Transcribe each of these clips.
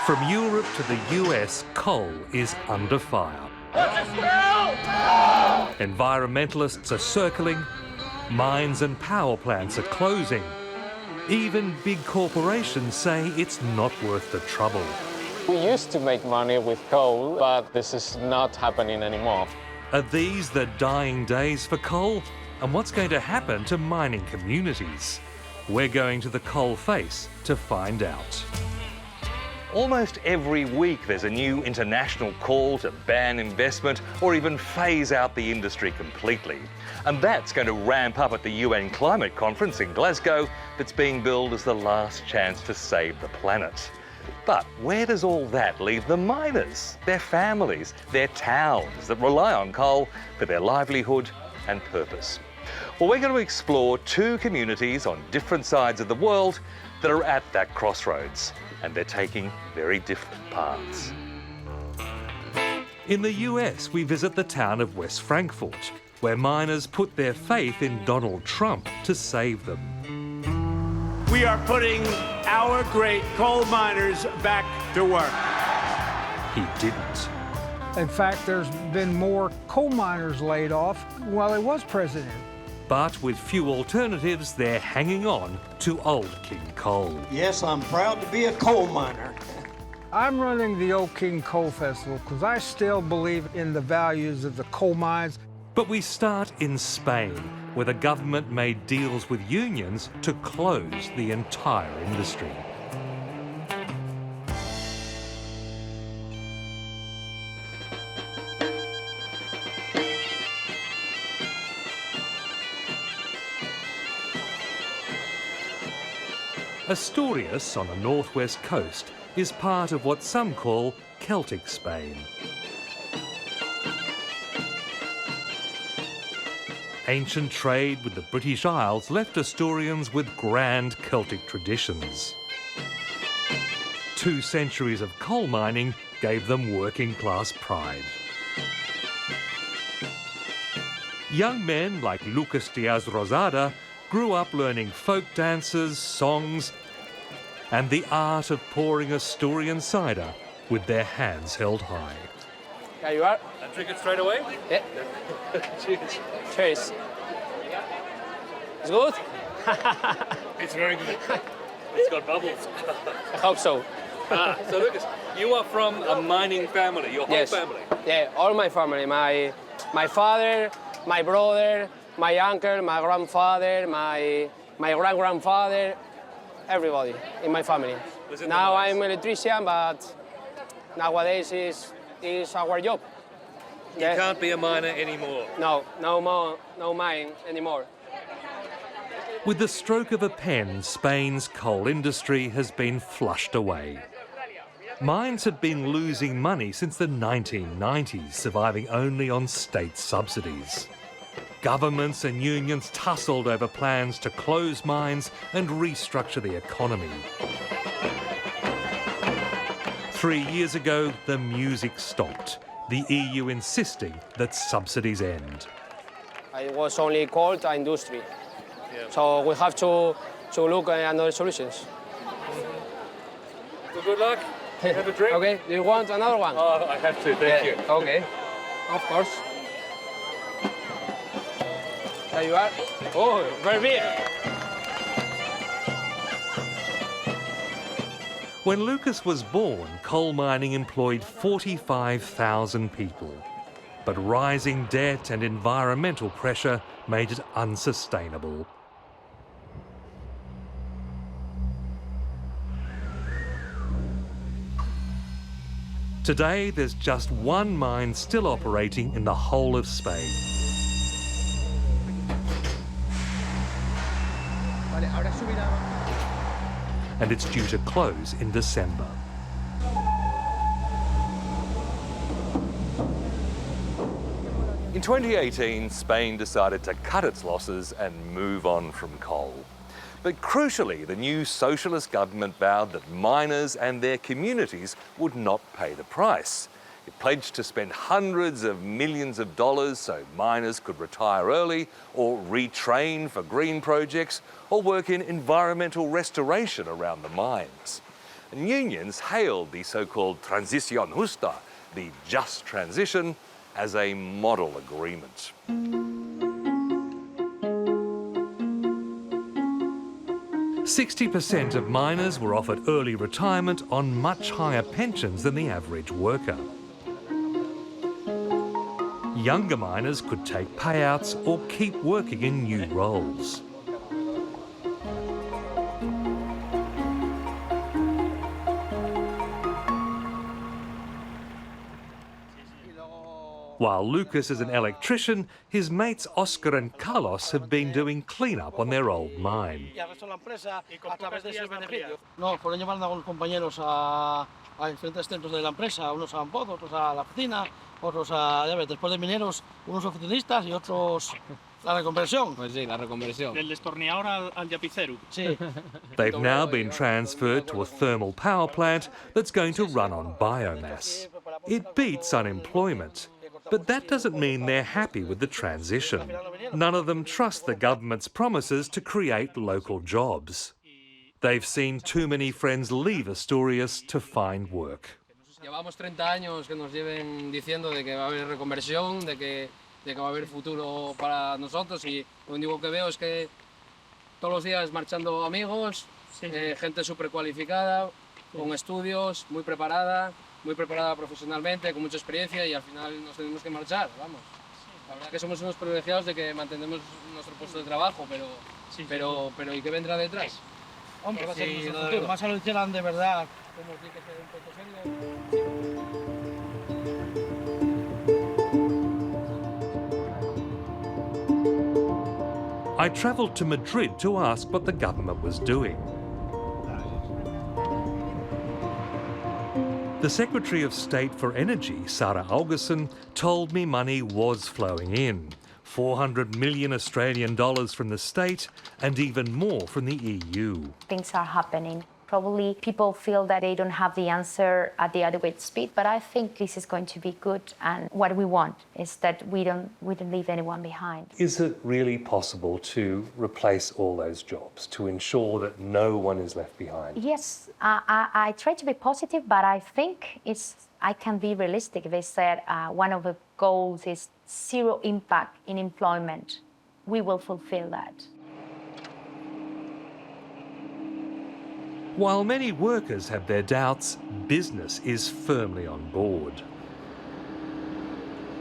From Europe to the US, coal is under fire. Environmentalists are circling, mines and power plants are closing. Even big corporations say it's not worth the trouble. We used to make money with coal, but this is not happening anymore. Are these the dying days for coal? And what's going to happen to mining communities? We're going to the coal face to find out. Almost every week there's a new international call to ban investment or even phase out the industry completely. And that's going to ramp up at the UN Climate Conference in Glasgow that's being billed as the last chance to save the planet. But where does all that leave the miners, their families, their towns that rely on coal for their livelihood and purpose? Well, we're going to explore two communities on different sides of the world that are at that crossroads, and they're taking very different paths. In the US, we visit the town of West Frankfort, where miners put their faith in Donald Trump to save them. We are putting our great coal miners back to work. He didn't. In fact, there's been more coal miners laid off while he was president. But with few alternatives, they're hanging on to old King Coal. Yes, I'm proud to be a coal miner. I'm running the Old King Coal Festival because I still believe in the values of the coal mines. But we start in Spain, where the government made deals with unions to close the entire industry. Asturias, on the northwest coast, is part of what some call Celtic Spain. Ancient trade with the British Isles left Asturians with grand Celtic traditions. 2 centuries of coal mining gave them working-class pride. Young men like Lluques Días Rozada grew up learning folk dances, songs, and the art of pouring Asturian cider with their hands held high. There you are. And drink it straight away? Yeah. Cheers. Cheers. It's good? It's very good. It's got bubbles. I hope so. So Lucas, you are from a mining family, your whole Yes. family? Yeah, all my family. My father, my brother, my uncle, my grandfather, my grand-grandfather, everybody in my family. Now I'm an electrician, but nowadays is our job. You can't be a miner anymore. No mine anymore. With the stroke of a pen, Spain's coal industry has been flushed away. Mines had been losing money since the 1990s, surviving only on state subsidies. Governments and unions tussled over plans to close mines and restructure the economy. 3 years ago, the music stopped, the EU insisting that subsidies end. It was only called industry. So we have to look at other solutions. Well, good luck. Have a drink. Okay, do you want another one? Oh, I have to, thank you. Okay, of course. There you are. Oh, very big. When Lucas was born, coal mining employed 45,000 people. But rising debt and environmental pressure made it unsustainable. Today, there's just one mine still operating in the whole of Spain. And it's due to close in December. In 2018, Spain decided to cut its losses and move on from coal. But crucially, the new socialist government vowed that miners and their communities would not pay the price. It pledged to spend hundreds of millions of dollars so miners could retire early or retrain for green projects or work in environmental restoration around the mines. And unions hailed the so-called Transición Justa, the just transition, as a model agreement. 60% of miners were offered early retirement on much higher pensions than the average worker. Younger miners could take payouts or keep working in new roles. While Lucas is an electrician, his mates Oscar and Carlos have been doing clean-up on their old mine. No, fueron llevando a algunos compañeros a diferentes centros de la empresa, unos a Ampoz, otros a la oficina, otros a, ya ves, después de mineros, unos oficinistas y otros la reconversión. Pues sí, la reconversión. Del destornillador al lapicero. Sí. They've now been transferred to a thermal power plant that's going to run on biomass. It beats unemployment. But that doesn't mean they're happy with the transition. None of them trust the government's promises to create local jobs. They've seen too many friends leave Asturias to find work. Llevamos 30 años que nos lleven diciendo de que va a haber reconversión, de que va a haber futuro para nosotros, y lo único que veo es que todos los días marchando amigos, gente súper cualificada, con estudios, muy preparada profesionalmente, con mucha experiencia, y al final nos tenemos que marchar, vamos. La verdad que somos unos privilegiados de que mantenemos nuestro puesto de trabajo, pero ¿y qué vendrá detrás? Hombre, si los más se lo hicieran de verdad, como tiene que ser un puesto serio. I travelled to Madrid to ask what the government was doing. The Secretary of State for Energy, Sara Augusten, told me money was flowing in. 400 million Australian dollars from the state and even more from the EU. Things are happening. Probably people feel that they don't have the answer at the adequate speed, but I think this is going to be good, and what we want is that we don't leave anyone behind. Is it really possible to replace all those jobs, to ensure that no one is left behind? Yes, I try to be positive, but I think I can be realistic. They said one of the goals is zero impact in employment. We will fulfill that. While many workers have their doubts, business is firmly on board.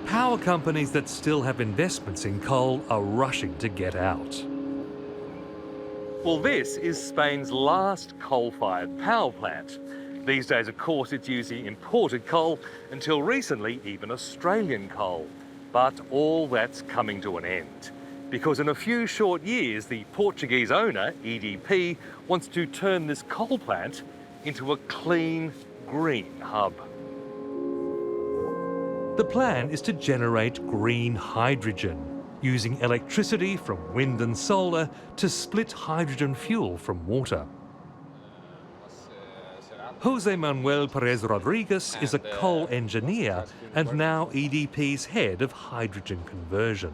Power companies that still have investments in coal are rushing to get out. Well, this is Spain's last coal-fired power plant. These days, of course, it's using imported coal, until recently even Australian coal. But all that's coming to an end, because in a few short years, the Portuguese owner, EDP, wants to turn this coal plant into a clean, green hub. The plan is to generate green hydrogen, using electricity from wind and solar to split hydrogen fuel from water. Jose Manuel Perez Rodriguez is a coal engineer and now EDP's head of hydrogen conversion.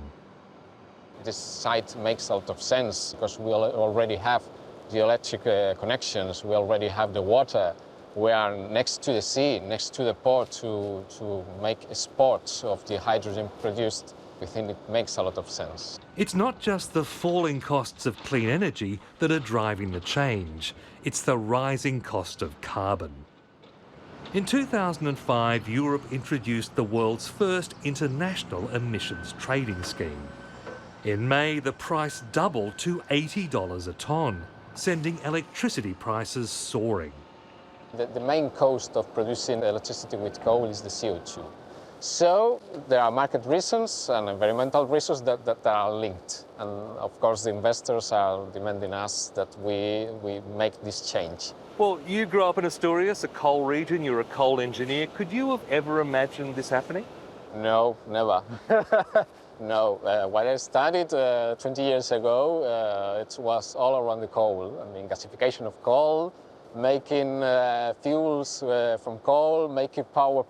This site makes a lot of sense because we already have the electric connections, we already have the water. We are next to the sea, next to the port to make exports of the hydrogen produced. We think it makes a lot of sense. It's not just the falling costs of clean energy that are driving the change, it's the rising cost of carbon. In 2005, Europe introduced the world's first international emissions trading scheme. In May, the price doubled to $80 a tonne, sending electricity prices soaring. The main cost of producing electricity with coal is the CO2. So there are market reasons and environmental reasons that are linked. And of course the investors are demanding us that we make this change. Well, you grew up in Asturias, a coal region, you're a coal engineer. Could you have ever imagined this happening? No, never. No, what I studied 20 years ago, it was all around the coal. I mean, gasification of coal, making fuels from coal, making power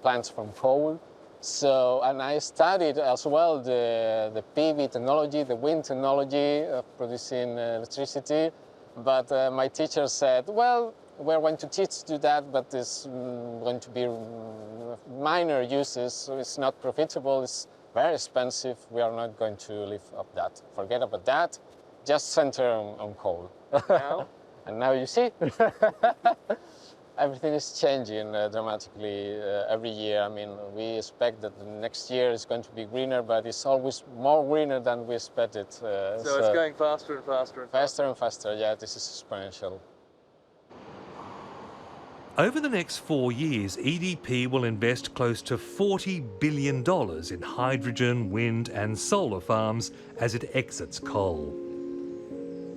plants from coal. So, and I studied as well the PV technology, the wind technology of producing electricity. But my teacher said, well, we're going to teach you that, but it's going to be minor uses, so it's not profitable, it's very expensive, we are not going to live up that. Forget about that, just center on coal. And now you see, everything is changing dramatically every year. I mean, we expect that the next year is going to be greener, but it's always more greener than we expected. So it's going faster and faster and faster and faster, yeah, this is exponential. Over the next 4 years, EDP will invest close to $40 billion in hydrogen, wind and solar farms as it exits coal.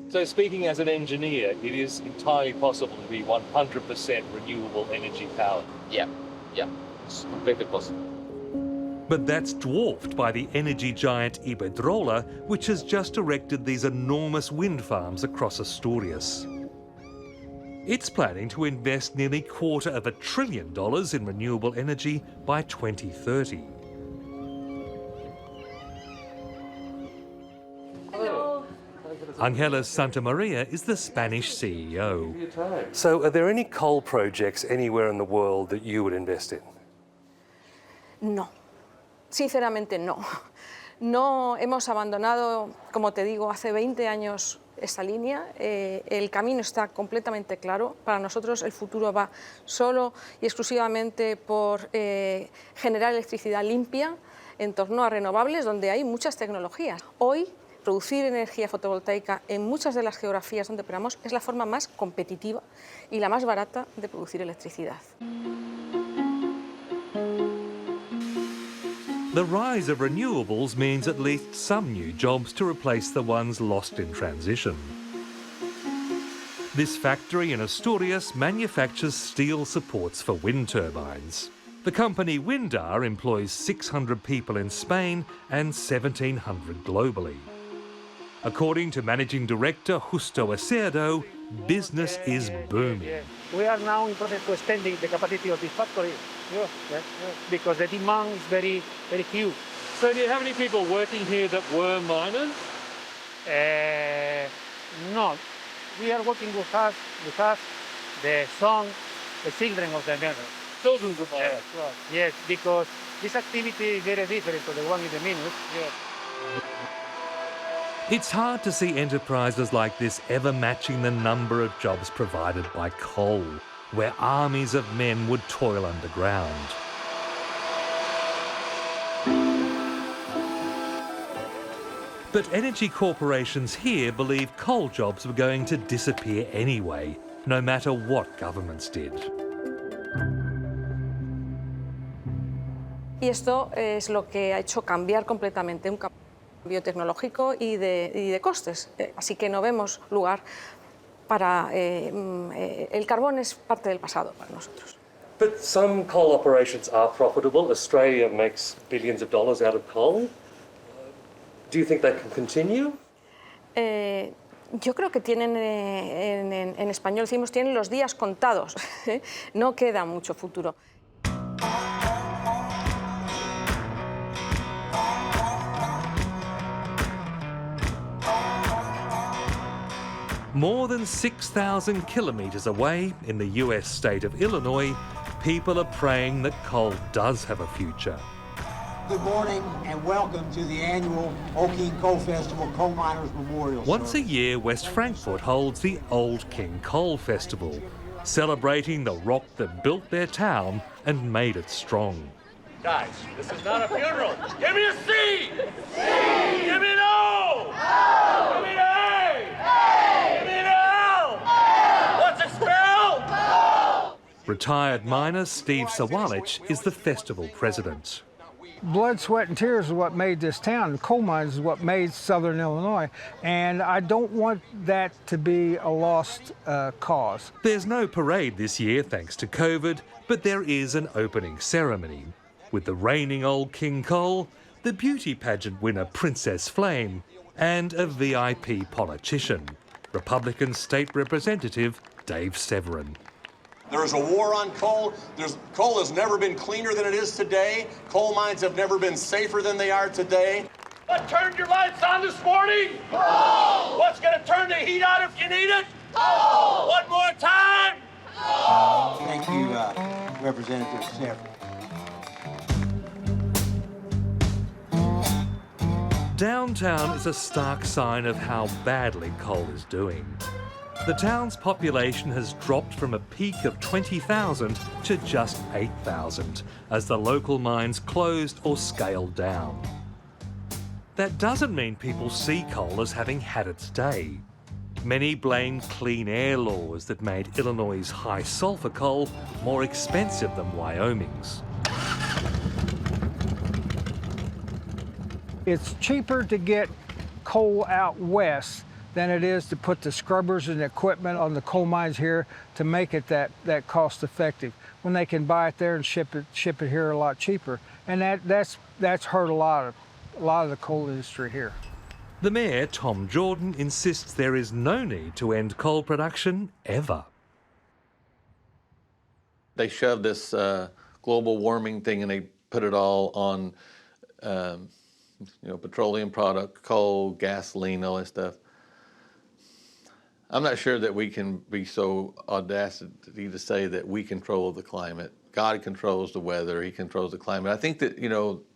So speaking as an engineer, it is entirely possible to be 100% renewable energy power. Yeah, it's completely possible. But that's dwarfed by the energy giant Iberdrola, which has just erected these enormous wind farms across Asturias. It's planning to invest nearly $250 billion in renewable energy by 2030. Ángela Santamaría is the Spanish CEO. So are there any coal projects anywhere in the world that you would invest in? No, sinceramente no. No hemos abandonado, como te digo, hace 20 años esa línea. El camino está completamente claro. Para nosotros el futuro va solo y exclusivamente por generar electricidad limpia en torno a renovables, donde hay muchas tecnologías. Hoy, producir energía fotovoltaica en muchas de las geografías donde operamos es la forma más competitiva y la más barata de producir electricidad. The rise of renewables means at least some new jobs to replace the ones lost in transition. This factory in Asturias manufactures steel supports for wind turbines. The company Windar employs 600 people in Spain and 1,700 globally. According to Managing Director Justo Acerdo, business is booming. We are now in process to extending the capacity of this factory because the demand is very huge. So do you have any people working here that were miners? No. We are working with us, the children of the miners. Children of the miners? Yes, because this activity is very different to the one in the miners. It's hard to see enterprises like this ever matching the number of jobs provided by coal, where armies of men would toil underground. But energy corporations here believe coal jobs were going to disappear anyway, no matter what governments did. Y esto es lo que ha hecho cambiar completamente un biotecnológico y de costes, así que no vemos lugar para el carbón es parte del pasado para nosotros. But some coal operations are profitable. Australia makes billions of dollars out of coal. Do you think they can continue? Yo creo que tienen, en español decimos, tienen los días contados. No queda mucho futuro. More than 6,000 kilometres away in the US state of Illinois, people are praying that coal does have a future. Good morning and welcome to the annual Old King Coal Festival Coal Miners Memorial. Once a year, West Frankfurt holds the Old King Coal Festival, celebrating the rock that built their town and made it strong. Guys, this is not a funeral. Give me a C! C! Give me an O! O! Give me an A! A! Give me an L! L! What's it spell? O! Retired miner Steve Sawalich is the festival president. Blood, sweat, and tears is what made this town. The coal mines is what made Southern Illinois, and I don't want that to be a lost cause. There's no parade this year thanks to COVID, but there is an opening ceremony with the reigning Old King Coal, the beauty pageant winner Princess Flame, and a VIP politician, Republican State Representative Dave Severin. There is a war on coal. Coal has never been cleaner than it is today. Coal mines have never been safer than they are today. What turned your lights on this morning? Coal! What's going to turn the heat on if you need it? Coal! One more time! Thank you, Representative Stafford. Downtown is a stark sign of how badly coal is doing. The town's population has dropped from a peak of 20,000 to just 8,000 as the local mines closed or scaled down. That doesn't mean people see coal as having had its day. Many blame clean air laws that made Illinois' high sulphur coal more expensive than Wyoming's. It's cheaper to get coal out west than it is to put the scrubbers and equipment on the coal mines here to make it that cost effective, when they can buy it there and ship it here a lot cheaper. And that's hurt a lot of the coal industry here. The mayor, Tom Jordan, insists there is no need to end coal production ever. They shoved this global warming thing and they put it all on petroleum product, coal, gasoline, all that stuff. I'm not sure that we can be so audacious to say that we control the climate. God controls the weather, he controls the climate. I think that,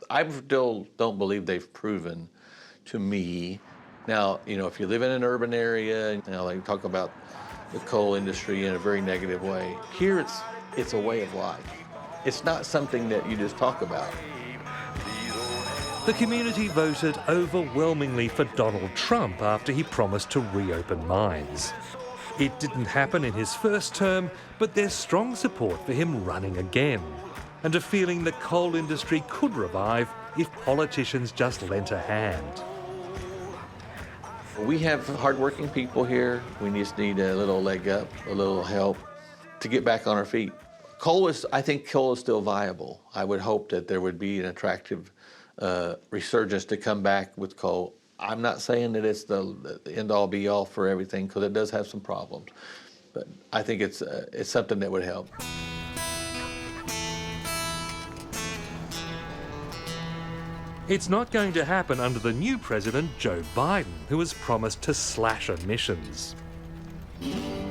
I still don't believe they've proven to me. Now, if you live in an urban area, like talk about the coal industry in a very negative way. Here it's a way of life. It's not something that you just talk about. The community voted overwhelmingly for Donald Trump after he promised to reopen mines. It didn't happen in his first term, but there's strong support for him running again, and a feeling the coal industry could revive if politicians just lent a hand. We have hardworking people here. We just need a little leg up, a little help to get back on our feet. I think coal is still viable. I would hope that there would be an attractive resurgence to come back with coal. I'm not saying that it's the end-all be-all for everything, because it does have some problems, but I think it's something that would help. It's not going to happen under the new president, Joe Biden, who has promised to slash emissions.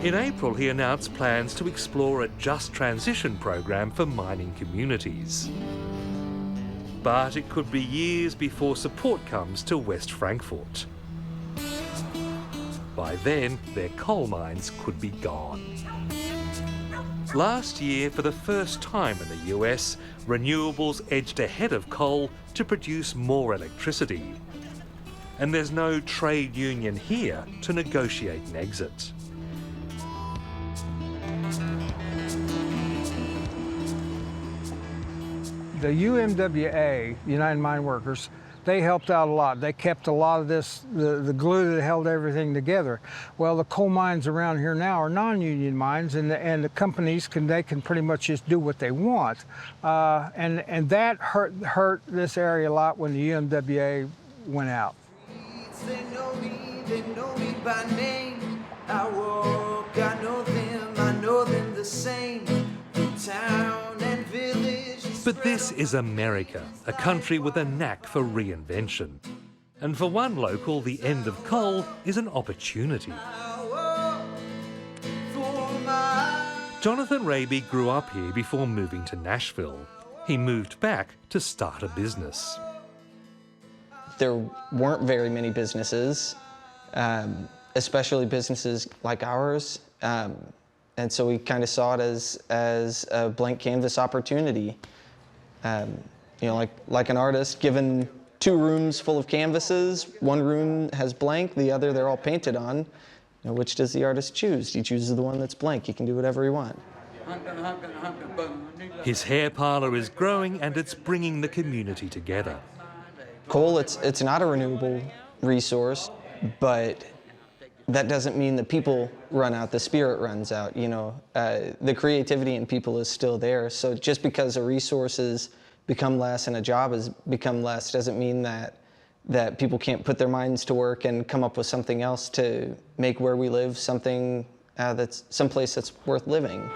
In April, he announced plans to explore a just transition program for mining communities. But it could be years before support comes to West Frankfurt. By then, their coal mines could be gone. Last year, for the first time in the US, renewables edged ahead of coal to produce more electricity. And there's no trade union here to negotiate an exit. The UMWA, United Mine Workers, they helped out a lot. They kept a lot of this, the glue that held everything together. Well, the coal mines around here now are non-union mines, and the companies can pretty much just do what they want. And that hurt this area a lot when the UMWA went out. They know me by name. I walk, I know them the same. Town and village. But this is America, a country with a knack for reinvention. And for one local, the end of coal is an opportunity. Jonathan Raby grew up here before moving to Nashville. He moved back to start a business. There weren't very many businesses, especially businesses like ours. And so we kind of saw it as a blank canvas opportunity. Like an artist given 2 rooms full of canvases, one room has blank, the other they're all painted on. Which does the artist choose? He chooses the one that's blank. He can do whatever he wants. His hair parlour is growing and it's bringing the community together. Coal, it's not a renewable resource, but that doesn't mean the people run out, the spirit runs out, The creativity in people is still there. So just because a resource has become less and a job has become less doesn't mean that people can't put their minds to work and come up with something else to make where we live something that's someplace that's worth living.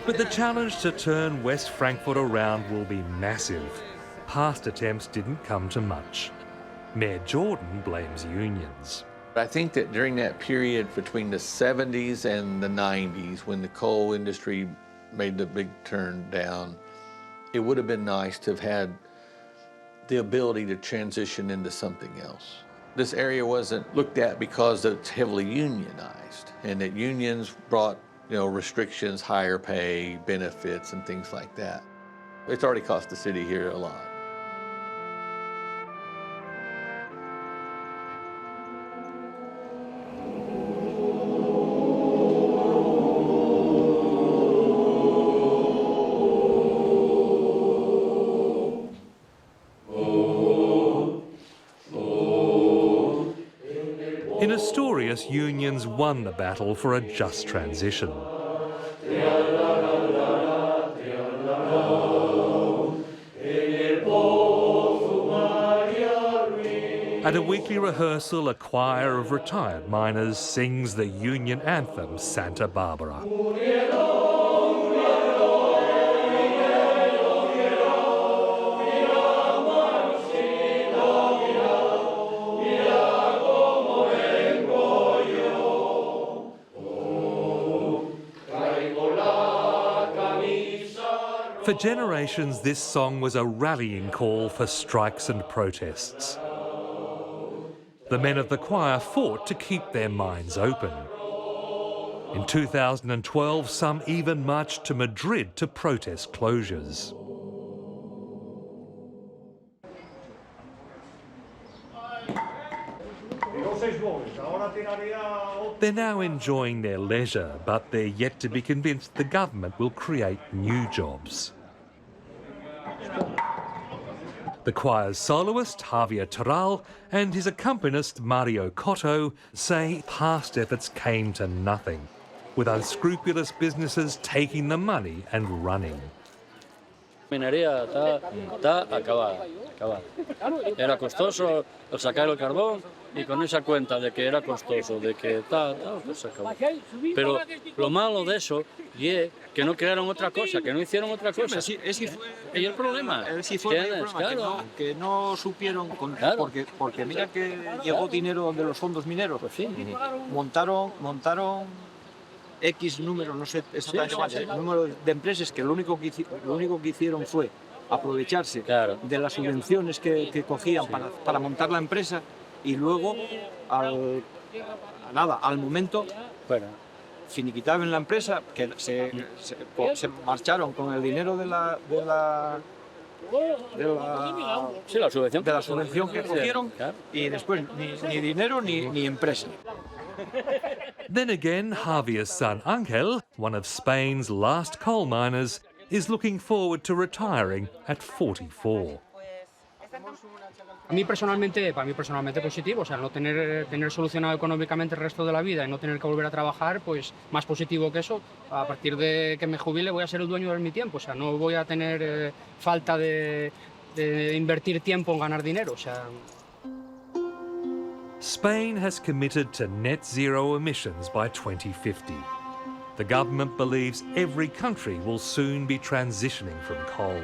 But the challenge to turn West Frankfurt around will be massive. Past attempts didn't come to much. Mayor Jordan blames unions. I think that during that period between the 70s and the 90s, when the coal industry made the big turn down, it would have been nice to have had the ability to transition into something else. This area wasn't looked at because it's heavily unionized, and that unions brought, restrictions, higher pay, benefits, and things like that. It's already cost the city here a lot. In Asturias, unions won the battle for a just transition. At a weekly rehearsal, a choir of retired miners sings the union anthem, Santa Barbara. For generations, this song was a rallying call for strikes and protests. The men of the choir fought to keep their minds open. In 2012, some even marched to Madrid to protest closures. They're now enjoying their leisure, but they're yet to be convinced the government will create new jobs. The choir's soloist, Javier Terral, and his accompanist, Mario Cotto, say past efforts came to nothing, with unscrupulous businesses taking the money and running. Minería está acabada. Era costoso sacar el carbón y con esa cuenta de que era costoso, de que pues se acabó. Pero lo malo de eso es que no crearon otra cosa, que no hicieron otra cosa. Ese fue el problema. Ese fue el problema, que no supieron, porque mira que llegó dinero de los fondos mineros. Pues sí. Montaron X número, no sé exactamente cuál, número de empresas que lo único que hicieron fue aprovecharse de las subvenciones que cogían para montar la empresa y luego al momento finiquitaban la empresa, que se marcharon con el dinero de la subvención que cogieron y después ni dinero ni empresa. Then again, Javier's son Ángel, one of Spain's last coal miners, is looking forward to retiring at 44. Para mí personalmente positivo, o sea, no tener solucionado económicamente el resto de la vida y no tener que volver a trabajar, pues más positivo que eso. A partir de que me jubile voy a ser el dueño de mi tiempo, o sea, no voy a tener falta de invertir tiempo en ganar dinero, o sea. Spain has committed to net zero emissions by 2050. The government believes every country will soon be transitioning from coal.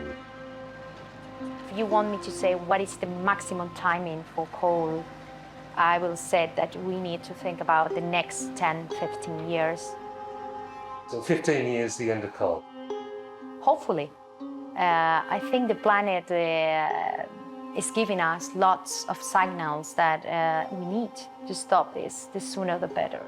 If you want me to say what is the maximum timing for coal, I will say that we need to think about the next 10, 15 years. So 15 years, the end of coal? Hopefully. I think the planet is giving us lots of signals that we need to stop this. The sooner the better.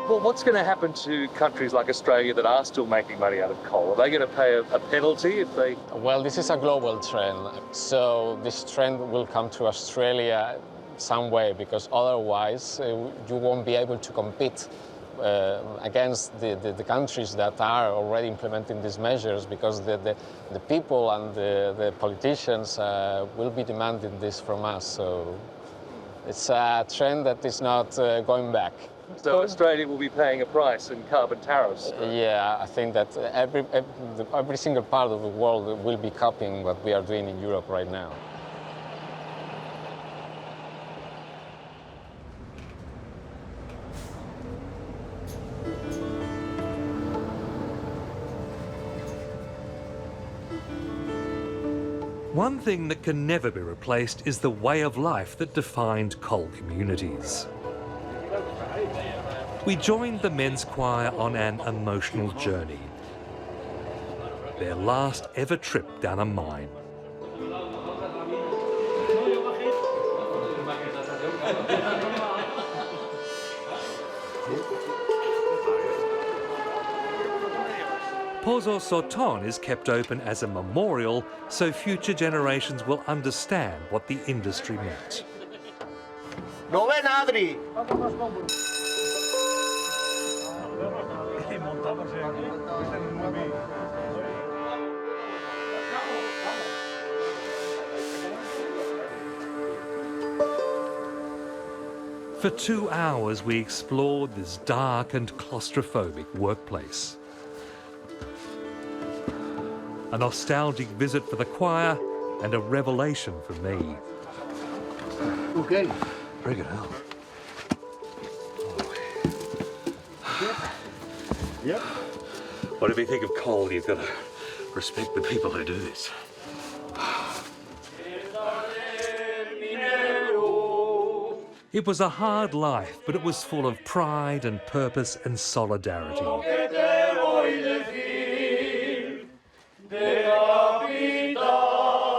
Well, what's going to happen to countries like Australia that are still making money out of coal? Are they going to pay a penalty if they... Well, this is a global trend, so this trend will come to Australia some way, because otherwise you won't be able to compete against the countries that are already implementing these measures, because the people and the politicians will be demanding this from us. So it's a trend that is not going back. So Australia will be paying a price in carbon tariffs? Yeah, I think that every single part of the world will be copying what we are doing in Europe right now. One thing that can never be replaced is the way of life that defined coal communities. We joined the men's choir on an emotional journey. Their last ever trip down a mine. Pozo Soton is kept open as a memorial so future generations will understand what the industry meant. ¿No ven, Adri? For 2 hours we explored this dark and claustrophobic workplace. A nostalgic visit for the choir and a revelation for me. Okay. Very good help. Yep. Whatever you think of coal, you've got to respect the people who do this. It was a hard life, but it was full of pride and purpose and solidarity.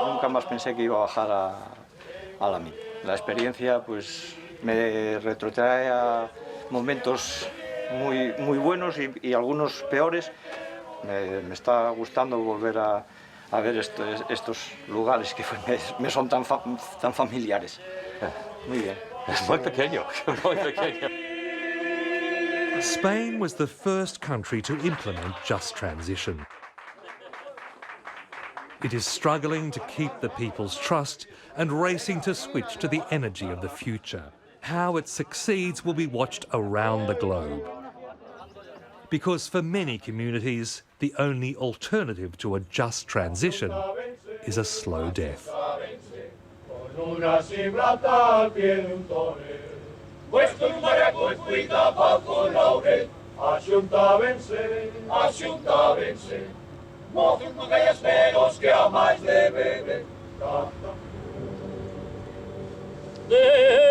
Nunca más pensé que iba a bajar a la mina. La experiencia pues me retrotrae a momentos muy buenos y algunos peores. Me está gustando volver a ver estos lugares que me son tan familiares. Muy bien. Muy pequeño, muy pequeño. Spain was the first country to implement just transition. It is struggling to keep the people's trust and racing to switch to the energy of the future. How it succeeds will be watched around the globe. Because for many communities, the only alternative to a just transition is a slow death. De